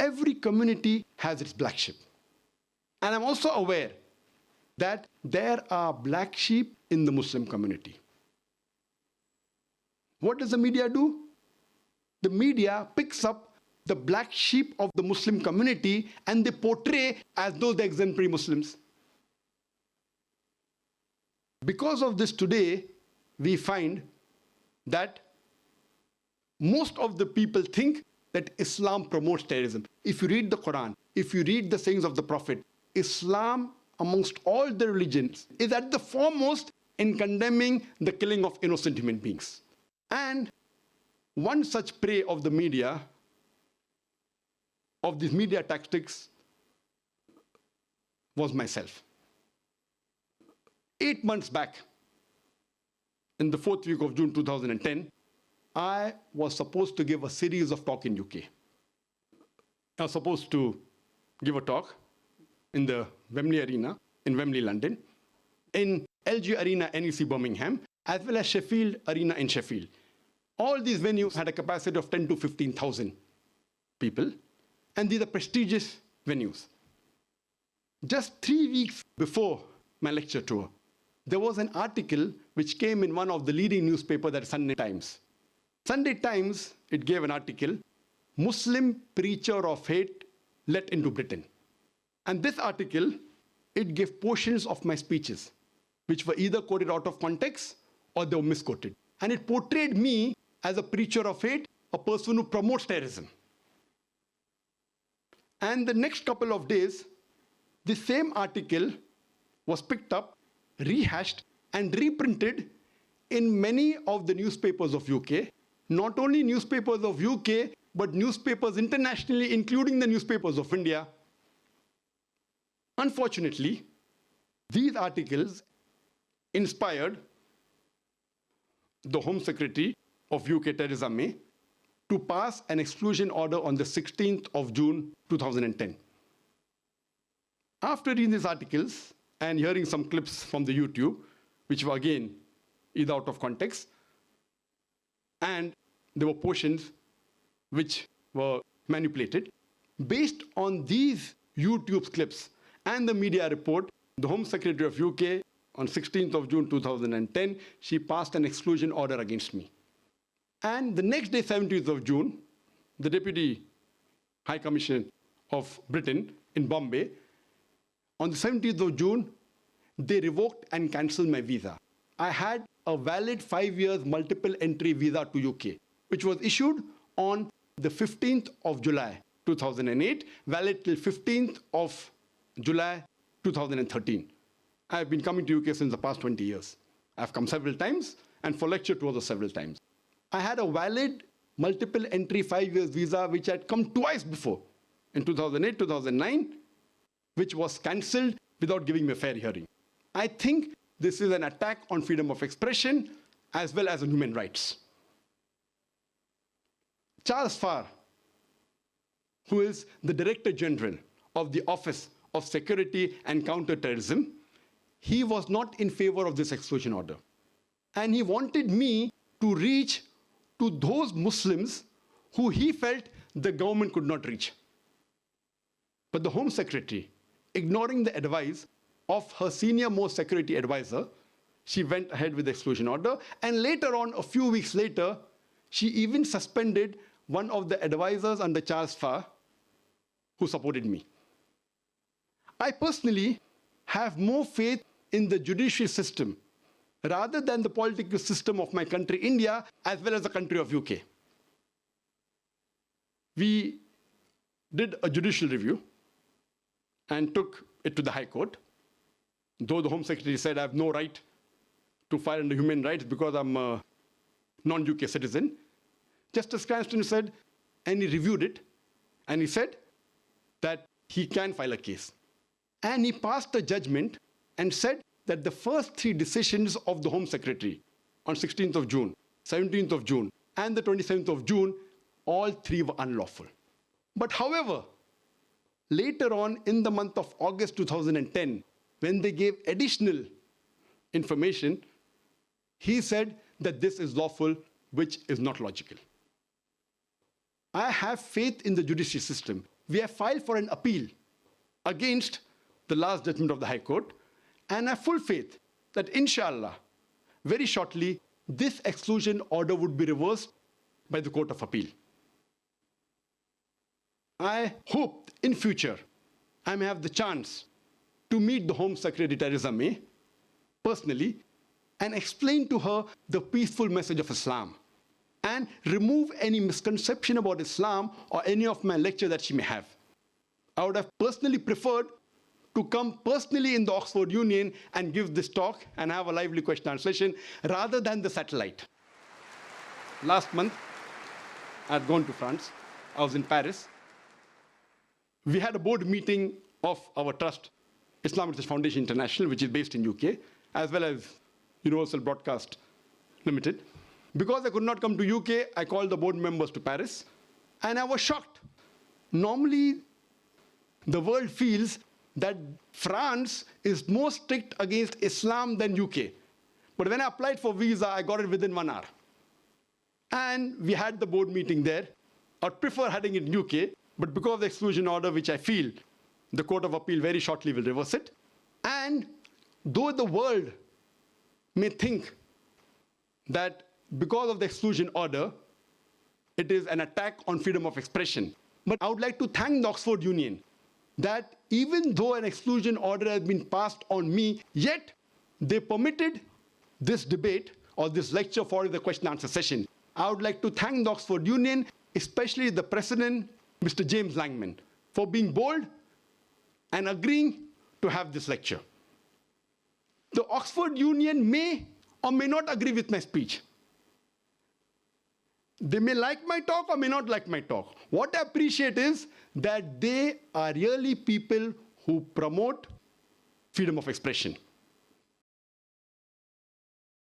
every community has its black sheep. And I'm also aware that there are black sheep in the Muslim community. What does the media do? The media picks up the black sheep of the Muslim community and they portray as though they're exemplary Muslims. Because of this today, we find that most of the people think that Islam promotes terrorism. If you read the Quran, if you read the sayings of the Prophet, Islam amongst all the religions is at the foremost in condemning the killing of innocent human beings. And one such prey of the media, of these media tactics, was myself. 8 months back, in the 4th week of June 2010, I was supposed to give a series of talks in UK. I was supposed to give a talk in the Wembley Arena in Wembley, London, in LG Arena, NEC Birmingham, as well as Sheffield Arena in Sheffield. All these venues had a capacity of 10 to 15,000 people, and these are prestigious venues. Just 3 weeks before my lecture tour, there was an article which came in one of the leading newspapers, that is Sunday Times. Sunday Times, it gave an article, Muslim preacher of hate let into Britain. And this article, it gave portions of my speeches, which were either quoted out of context or they were misquoted. And it portrayed me as a preacher of hate, a person who promotes terrorism. And the next couple of days, the same article was picked up, rehashed, and reprinted in many of the newspapers of UK. Not only newspapers of UK, but newspapers internationally, including the newspapers of India. Unfortunately, these articles inspired the Home Secretary of UK, Theresa May, to pass an exclusion order on the 16th of June 2010. After reading these articles and hearing some clips from the YouTube, which were again either out of context, and there were portions which were manipulated, based on these YouTube clips and the media report, the Home Secretary of UK, on 16th of June 2010, she passed an exclusion order against me. And the next day, 17th of June, the Deputy High Commissioner of Britain in Bombay, on the 17th of June, they revoked and cancelled my visa. I had a valid 5 years multiple entry visa to UK, which was issued on the 15th of July 2008, valid till 15th of July 2013. I've been coming to UK since the past 20 years. I've come several times, and for lecture tours several times. I had a valid multiple entry 5 years visa, which had come twice before, in 2008, 2009, which was cancelled without giving me a fair hearing. I think this is an attack on freedom of expression as well as on human rights. Charles Farr, who is the Director General of the Office of Security and Counter-Terrorism, he was not in favor of this exclusion order. And he wanted me to reach to those Muslims who he felt the government could not reach. But the Home Secretary, ignoring the advice of her senior most security advisor, she went ahead with the exclusion order. And later on, a few weeks later, she even suspended one of the advisors under Charles Farr who supported me. I personally have more faith in the judiciary system rather than the political system of my country, India, as well as the country of UK. We did a judicial review and took it to the High Court. Though the Home Secretary said I have no right to file under human rights because I'm a non-UK citizen, Justice Cranston said, and he reviewed it, and he said that he can file a case. And he passed a judgment and said that the first 3 decisions of the Home Secretary on 16th of June, 17th of June, and the 27th of June, all 3 were unlawful. But however, later on in the month of August 2010, when they gave additional information, he said that this is lawful, which is not logical. I have faith in the judiciary system. we have filed for an appeal against the last judgment of the High Court, and I have full faith that inshallah, very shortly, this exclusion order would be reversed by the Court of Appeal. I hope in future I may have the chance to meet the Home Secretary Theresa May personally and explain to her the peaceful message of Islam and remove any misconception about Islam or any of my lecture that she may have. I would have personally preferred to come personally in the Oxford Union and give this talk and have a lively question and answer session rather than the satellite. Last month, I had gone to France. I was in Paris. We had a board meeting of our trust, Islamic Research Foundation International, which is based in UK, as well as Universal Broadcast Limited. Because I could not come to UK, I called the board members to Paris, and I was shocked. Normally, the world feels that France is more strict against Islam than UK. But when I applied for visa, I got it within 1 hour. And we had the board meeting there. I'd prefer having it in UK, but because of the exclusion order, which I feel the Court of Appeal very shortly will reverse it. And though the world may think that because of the exclusion order, it is an attack on freedom of expression. But I would like to thank the Oxford Union that even though an exclusion order has been passed on me, yet they permitted this debate or this lecture for the question and answer session. I would like to thank the Oxford Union, especially the president, Mr. James Langman, for being bold and agreeing to have this lecture. The Oxford Union may or may not agree with my speech. They may like my talk or may not like my talk. What I appreciate is that they are really people who promote freedom of expression.